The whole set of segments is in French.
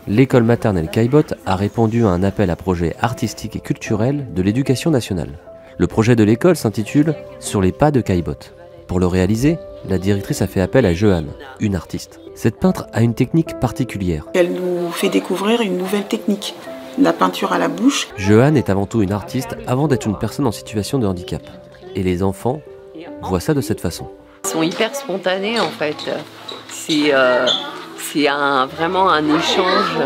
L'école maternelle Caillebotte a répondu à un appel à projet artistique et culturel de l'Éducation nationale. Le projet de l'école s'intitule « Sur les pas de Caillebotte ». Pour le réaliser, la directrice a fait appel à Jeanne, une artiste. Cette peintre a une technique particulière. Elle nous fait découvrir une nouvelle technique, la peinture à la bouche. Jeanne est avant tout une artiste avant d'être une personne en situation de handicap. Et les enfants voient ça de cette façon. Ils sont hyper spontanés en fait. C'est vraiment un échange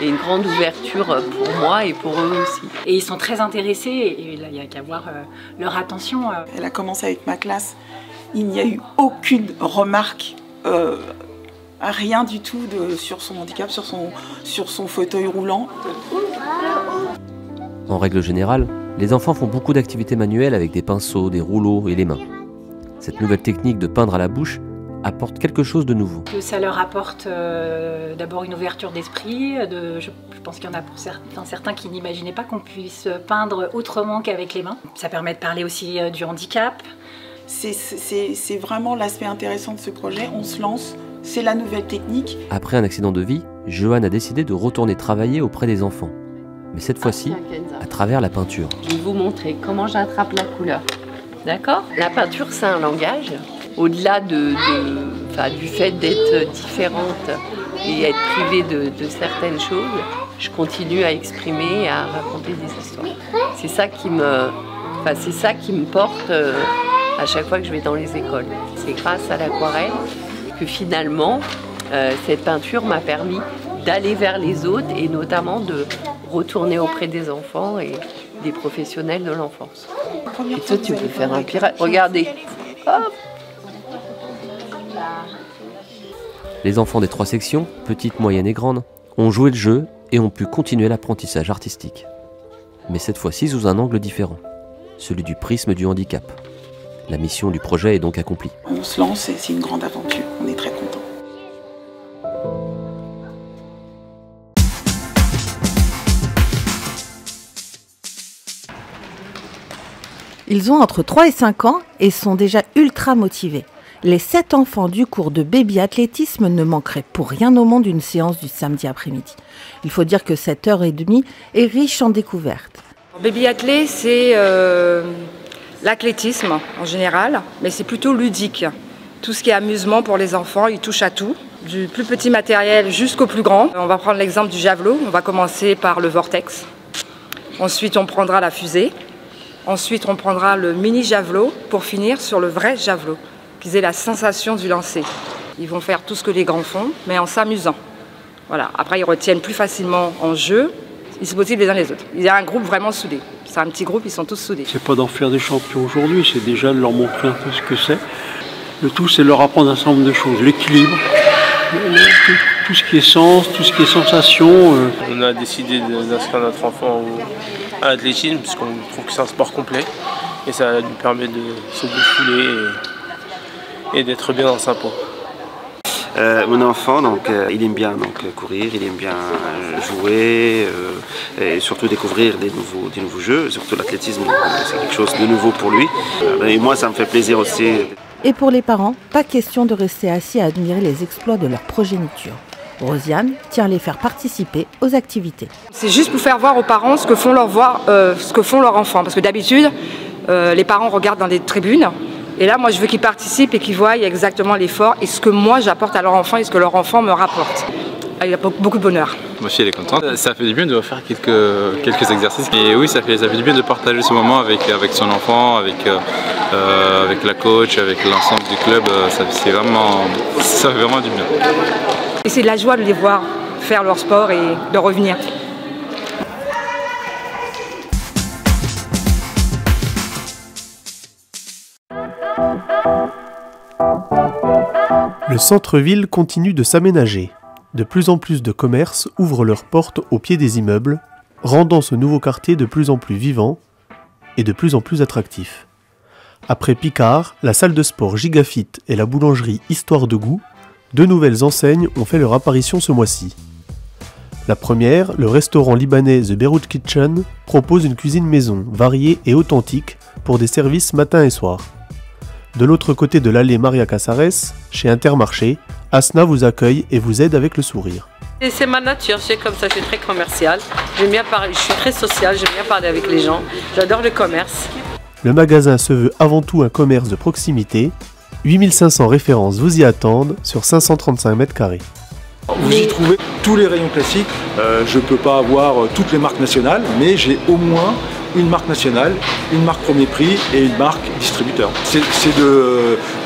et une grande ouverture pour moi et pour eux aussi. Et ils sont très intéressés et là il n'y a qu'à voir leur attention. Elle a commencé avec ma classe. Il n'y a eu aucune remarque, rien du tout sur son handicap, sur son fauteuil roulant. En règle générale, les enfants font beaucoup d'activités manuelles avec des pinceaux, des rouleaux et les mains. Cette nouvelle technique de peindre à la bouche apporte quelque chose de nouveau. Ça leur apporte d'abord une ouverture d'esprit. Je pense qu'il y en a pour certains qui n'imaginaient pas qu'on puisse peindre autrement qu'avec les mains. Ça permet de parler aussi du handicap. C'est vraiment l'aspect intéressant de ce projet. On se lance, c'est la nouvelle technique. Après un accident de vie, Joanne a décidé de retourner travailler auprès des enfants. Mais cette fois-ci, à travers la peinture. Je vais vous montrer comment j'attrape la couleur. D'accord ? La peinture, c'est un langage. Au-delà du fait d'être différente et être privée de certaines choses, je continue à exprimer et à raconter des histoires. C'est ça qui me porte à chaque fois que je vais dans les écoles. C'est grâce à l'aquarelle que finalement, cette peinture m'a permis d'aller vers les autres et notamment de retourner auprès des enfants et des professionnels de l'enfance. Et toi, tu peux faire un pirate. Regardez. Hop. Les enfants des 3 sections, petites, moyennes et grandes, ont joué le jeu et ont pu continuer l'apprentissage artistique. Mais cette fois-ci sous un angle différent, celui du prisme du handicap. La mission du projet est donc accomplie. On se lance et c'est une grande aventure, on est très contents. Ils ont entre 3 et 5 ans et sont déjà ultra motivés. Les 7 enfants du cours de baby-athlétisme ne manqueraient pour rien au monde d'une séance du samedi après-midi. Il faut dire que cette heure et demie est riche en découvertes. Baby-athlé, c'est l'athlétisme en général, mais c'est plutôt ludique. Tout ce qui est amusement pour les enfants, ils touchent à tout, du plus petit matériel jusqu'au plus grand. On va prendre l'exemple du javelot, on va commencer par le vortex. Ensuite, on prendra la fusée. Ensuite, on prendra le mini javelot pour finir sur le vrai javelot, qu'ils aient la sensation du lancer. Ils vont faire tout ce que les grands font, mais en s'amusant. Voilà. Après, ils retiennent plus facilement en jeu. Ils se motivent les uns les autres. Il y a un groupe vraiment soudé. C'est un petit groupe, ils sont tous soudés. C'est pas d'en faire des champions aujourd'hui, c'est déjà de leur montrer un peu ce que c'est. Le tout, c'est de leur apprendre un certain nombre de choses. L'équilibre, tout ce qui est sens, tout ce qui est sensation. On a décidé d'inscrire notre enfant à l'athlétisme parce qu'on trouve que c'est un sport complet et ça lui permet de se défouler et d'être bien dans sa peau. Mon enfant, il aime bien courir, il aime bien jouer et surtout découvrir des nouveaux jeux. Surtout l'athlétisme, c'est quelque chose de nouveau pour lui. Et moi, ça me fait plaisir aussi. Et pour les parents, pas question de rester assis à admirer les exploits de leur progéniture. Rosiane tient à les faire participer aux activités. C'est juste pour faire voir aux parents ce que font leurs enfants. Parce que d'habitude, les parents regardent dans des tribunes. Et là, moi, je veux qu'ils participent et qu'ils voient exactement l'effort et ce que moi, j'apporte à leur enfant et ce que leur enfant me rapporte. Il y a beaucoup de bonheur. Moi aussi, elle est contente. Ça fait du bien de faire quelques exercices. Et oui, ça fait du bien de partager ce moment avec son enfant, avec la coach, avec l'ensemble du club. Ça fait vraiment du bien. Et c'est de la joie de les voir faire leur sport et de revenir. Le centre-ville continue de s'aménager. De plus en plus de commerces ouvrent leurs portes au pied des immeubles, rendant ce nouveau quartier de plus en plus vivant et de plus en plus attractif. Après Picard, la salle de sport Gigafit et la boulangerie Histoire de Goût, 2 nouvelles enseignes ont fait leur apparition ce mois-ci. La première, le restaurant libanais The Beirut Kitchen, propose une cuisine maison, variée et authentique, pour des services matin et soir. De l'autre côté de l'allée Maria Casares, chez Intermarché, Asna vous accueille et vous aide avec le sourire. C'est ma nature, c'est comme ça, je suis très commerciale. J'aime bien parler, je suis très sociale, j'aime bien parler avec les gens. J'adore le commerce. Le magasin se veut avant tout un commerce de proximité. 8500 références vous y attendent sur 535 mètres carrés. Vous y trouvez tous les rayons classiques. Je ne peux pas avoir toutes les marques nationales, mais j'ai au moins une marque nationale, une marque premier prix et une marque distributeur. C'est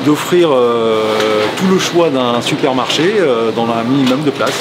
d'offrir tout le choix d'un supermarché dans un minimum de place.